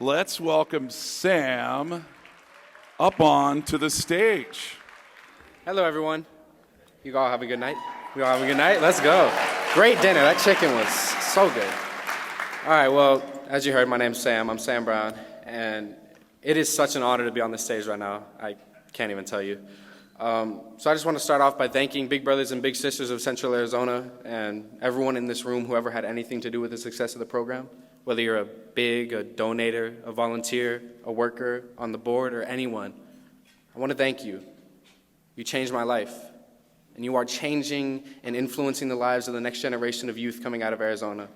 Let's welcome Sam up on to the stage. Hello, everyone. You all have a good night? We all have a good night? Let's go. Great dinner. That chicken was so good. All right, well, as you heard, my name's Sam. I'm Sam Brown, and it is such an honor to be on this stage right now. I can't even tell you. So I just want to start off by thanking Big Brothers and Big Sisters of Central Arizona and everyone in this room, whoever had anything to do with the success of the program. Whether you're a donator, a volunteer, a worker on the board, or anyone, I want to thank you. You changed my life, and you are changing and influencing the lives of the next generation of youth coming out of Arizona.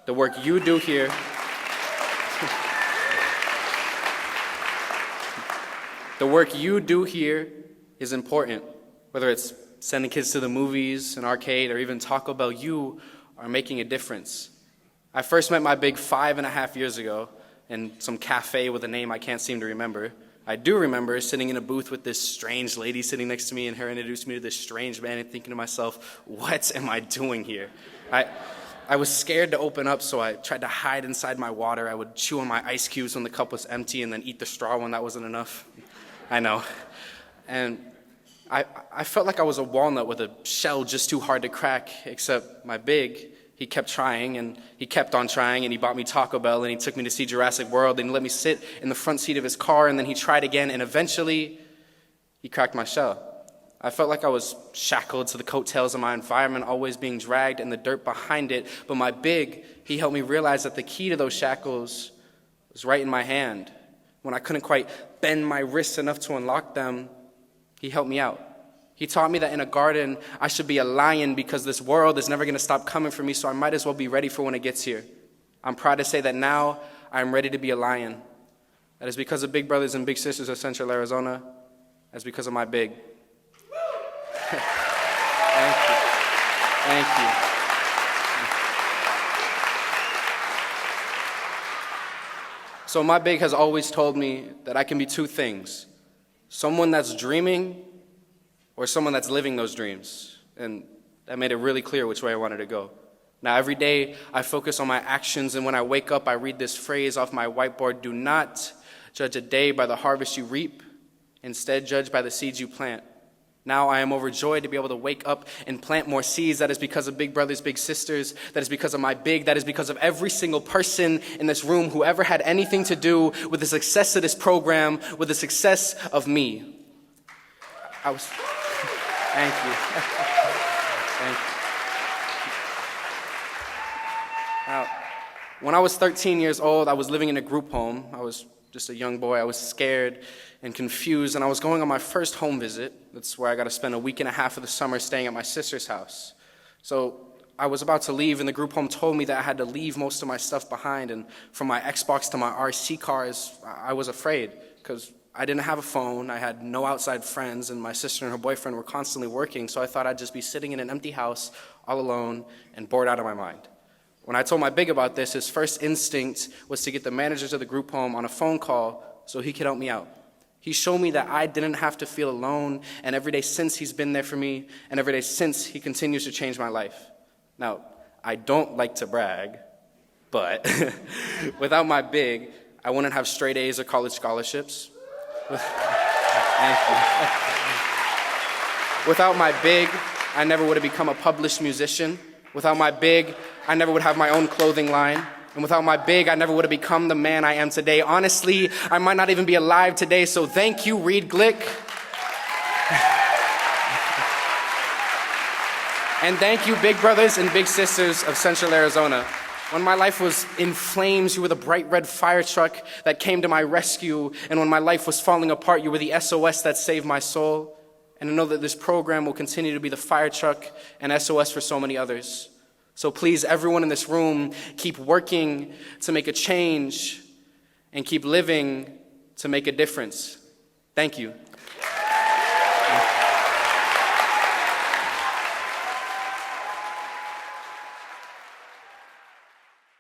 The work you do here, is important. Whether it's sending kids to the movies, an arcade, or even Taco Bell, you are making a difference. I first met my big 5.5 years ago in some cafe with a name I can't seem to remember. I do remember sitting in a booth with this strange lady sitting next to me, and her introduced me to this strange man, and thinking to myself, what am I doing here? I was scared to open up, so I tried to hide inside my water. I would chew on my ice cubes when the cup was empty and then eat the straw when that wasn't enough. I know. And I felt like I was a walnut with a shell just too hard to crack, except my big, he kept trying, and he kept on trying, and he bought me Taco Bell, and he took me to see Jurassic World, and he let me sit in the front seat of his car, and then he tried again, and eventually, he cracked my shell. I felt like I was shackled to the coattails of my environment, always being dragged in the dirt behind it, but my big, he helped me realize that the key to those shackles was right in my hand. When I couldn't quite bend my wrists enough to unlock them, he helped me out. He taught me that in a garden, I should be a lion because this world is never going to stop coming for me, so I might as well be ready for when it gets here. I'm proud to say that now I'm ready to be a lion. That is because of Big Brothers and Big Sisters of Central Arizona. That's because of my big. Thank you. Thank you. So my big has always told me that I can be two things: someone that's dreaming or someone that's living those dreams. And that made it really clear which way I wanted to go. Now, every day I focus on my actions, and when I wake up, I read this phrase off my whiteboard: do not judge a day by the harvest you reap, instead judge by the seeds you plant. Now I am overjoyed to be able to wake up and plant more seeds. That is because of Big Brothers, Big Sisters. That is because of my big. That is because of every single person in this room who ever had anything to do with the success of this program, with the success of me. Thank you. Thank you. Now, when I was 13 years old, I was living in a group home. I was just a young boy. I was scared and confused, and I was going on my first home visit. That's where I got to spend a week and a half of the summer staying at my sister's house. So I was about to leave, and the group home told me that I had to leave most of my stuff behind, and from my Xbox to my RC cars, I was afraid, because I didn't have a phone, I had no outside friends, and my sister and her boyfriend were constantly working, so I thought I'd just be sitting in an empty house all alone and bored out of my mind. When I told my big about this, his first instinct was to get the managers of the group home on a phone call so he could help me out. He showed me that I didn't have to feel alone, and every day since he's been there for me, and every day since he continues to change my life. Now, I don't like to brag, but without my big, I wouldn't have straight A's or college scholarships. Thank you. Without my big, I never would have become a published musician. Without my big, I never would have my own clothing line. And without my big, I never would have become the man I am today. Honestly, I might not even be alive today, so thank you, Reed Glick. And thank you, Big Brothers and Big Sisters of Central Arizona. When my life was in flames, you were the bright red fire truck that came to my rescue. And when my life was falling apart, you were the SOS that saved my soul. And I know that this program will continue to be the fire truck and SOS for so many others. So please, everyone in this room, keep working to make a change and keep living to make a difference. Thank you.